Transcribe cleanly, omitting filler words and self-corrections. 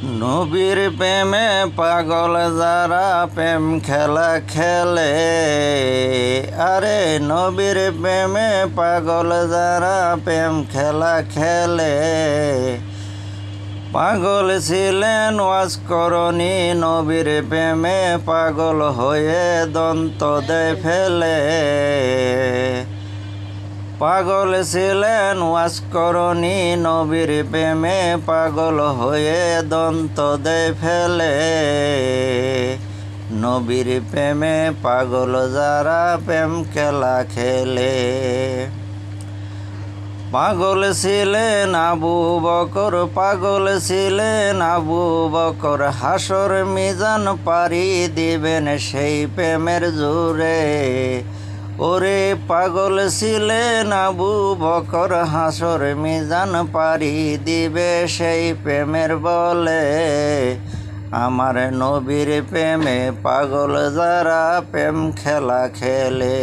নবীর প্রেমে পাগল যারা প্রেম খেলা খেলে, আরে নবীর প্রেমে পাগল যারা প্রেম খেলা খেলে। পাগল ছিলেন ওয়াজকরণী, নবীর প্রেমে পাগল হয়ে দন্ত দেয় ফেলে। পাগল ছিলেন ওয়াজকরণী, নবীর প্রেমে পাগল হয়ে দন্ত দেয় ফেলে। নবীর প্রেমে পাগল যারা প্রেম খেলা খেলে। পাগল ছিলেন আবু বকর, পাগল ছিলেন আবু বকর, হাসর মিজান পারি দিবেন সেই প্রেমের জোরে। ওরে পাগল ছিলেন আবু বকর, হাসর মিজান পারি দিবে সেই প্রেমের বলে। আমার নবীর প্রেমে পাগল যারা প্রেম খেলা খেলে।